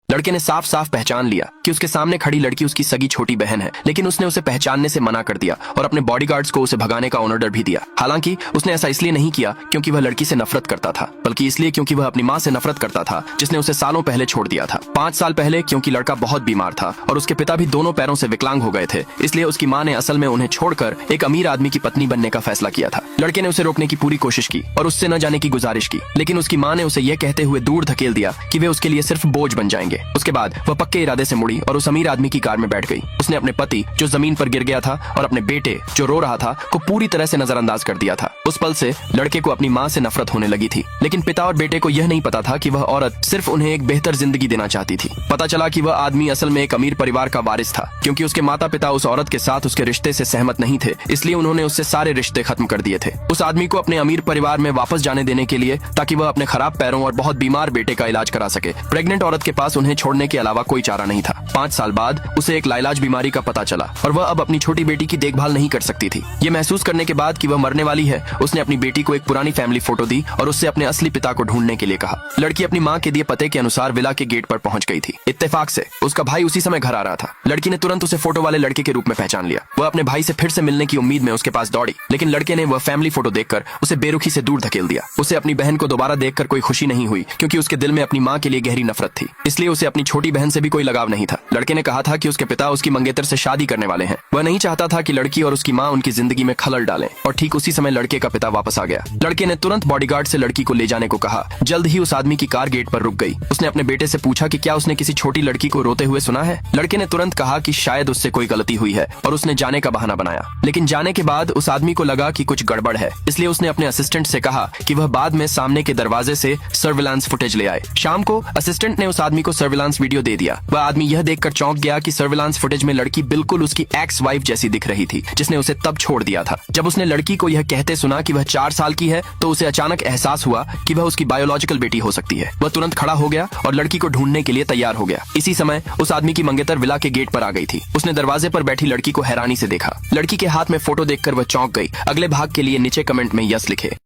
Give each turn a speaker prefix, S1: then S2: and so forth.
S1: लड़के ने साफ साफ पहचान लिया कि उसके सामने खड़ी लड़की उसकी सगी छोटी बहन है, लेकिन उसने उसे पहचानने से मना कर दिया और अपने बॉडीगार्ड्स को उसे भगाने का ऑर्डर भी दिया। हालांकि उसने ऐसा इसलिए नहीं किया क्योंकि वह लड़की से नफरत करता था, बल्कि इसलिए क्योंकि वह अपनी माँ से नफरत करता था जिसने उसे सालों पहले छोड़ दिया था। 5 साल पहले क्योंकि लड़का बहुत बीमार था और उसके पिता भी दोनों पैरों से विकलांग हो गए थे, इसलिए उसकी माँ ने असल में उन्हें छोड़कर एक अमीर आदमी की पत्नी बनने का फैसला किया था। लड़के ने उसे रोकने की पूरी कोशिश की और उससे न जाने की गुजारिश की, लेकिन उसकी माँ ने उसे यह कहते हुए दूर धकेल दिया कि वे उसके लिए सिर्फ बोझ बन जाएंगे। उसके बाद वह पक्के इरादे से मुड़ी और उस अमीर आदमी की कार में बैठ गई। उसने अपने पति जो जमीन पर गिर गया था और अपने बेटे जो रो रहा था को पूरी तरह से नजरअंदाज कर दिया था। उस पल से लड़के को अपनी माँ से नफरत होने लगी थी, लेकिन पिता और बेटे को यह नहीं पता था कि वह औरत सिर्फ उन्हें एक बेहतर जिंदगी देना चाहती थी। पता चला कि वह आदमी असल में एक अमीर परिवार का वारिस था, क्योंकि उसके माता पिता उस औरत के साथ उसके रिश्ते से सहमत नहीं थे, इसलिए उन्होंने उससे सारे रिश्ते खत्म कर दिए थे। उस आदमी को अपने अमीर परिवार में वापस जाने देने के लिए, ताकि वह अपने खराब पैरों और बहुत बीमार बेटे का इलाज करा सके। प्रेग्नेंट औरत के पास उन्हें छोड़ने के अलावा कोई चारा नहीं था। 5 साल बाद उसे एक लाइलाज बीमारी का पता चला और वह अब अपनी छोटी बेटी की देखभाल नहीं कर सकती थी। ये महसूस करने के बाद कि वह मरने वाली है, उसने अपनी बेटी को एक पुरानी फैमिली फोटो दी और उससे अपने असली पिता को ढूंढने के लिए कहा। लड़की अपनी माँ के दिए पते के अनुसार विला के गेट पर पहुंच गई थी। इत्तेफाक से उसका भाई उसी समय घर आ रहा था। लड़की ने तुरंत उसे फोटो वाले लड़के के रूप में पहचान लिया। वह अपने भाई से फिर से मिलने की उम्मीद में उसके पास दौड़ी, लेकिन लड़के ने वह फैमिली फोटो देखकर उसे बेरुखी से दूर धकेल दिया। उसे अपनी बहन को दोबारा देखकर कोई खुशी नहीं हुई, क्योंकि उसके दिल में अपनी माँ के लिए गहरी नफरत थी, इसलिए उसे अपनी छोटी बहन से भी कोई लगाव नहीं था। लड़के ने कहा था कि उसके पिता उसकी मंगेतर से शादी करने वाले हैं। वह नहीं चाहता था कि लड़की और उसकी माँ उनकी जिंदगी में खलल डालें, और ठीक उसी समय लड़के का पिता वापस आ गया। लड़के ने तुरंत बॉडीगार्ड से लड़की को ले जाने को कहा। जल्द ही उस आदमी की कार गेट पर रुक गई। उसने अपने बेटे से पूछा कि क्या उसने किसी छोटी लड़की को रोते हुए सुना है। लड़के ने तुरंत कहा कि शायद उससे कोई गलती हुई है और उसने जाने का बहाना बनाया, लेकिन जाने के बाद उस आदमी को लगा कि कुछ गड़बड़ है, इसलिए उसने अपने असिस्टेंट से कहा कि वह बाद में सामने के दरवाजे से सर्विलांस फुटेज ले आए। शाम को असिस्टेंट ने उस आदमी को सर्विलांस वीडियो दे दिया। वह आदमी यह देखकर चौंक गया कि सर्विलांस फुटेज में लड़की बिल्कुल उसकी एक्स वाइफ जैसी दिख रही थी, जिसने उसे तब छोड़ दिया था। जब उसने लड़की को यह कहते सुना कि वह 4 साल की है, तो उसे अचानक एहसास हुआ कि वह उसकी बायोलॉजिकल बेटी हो सकती है। वह तुरंत खड़ा हो गया और लड़की को ढूंढने के लिए तैयार हो गया। इसी समय उस आदमी की मंगेतर विला के गेट पर आ गई थी। उसने दरवाजे पर बैठी लड़की को हैरानी से देखा। लड़की के हाथ में फोटो देखकर वह चौंक गई। अगले भाग के लिए नीचे कमेंट में यस लिखे।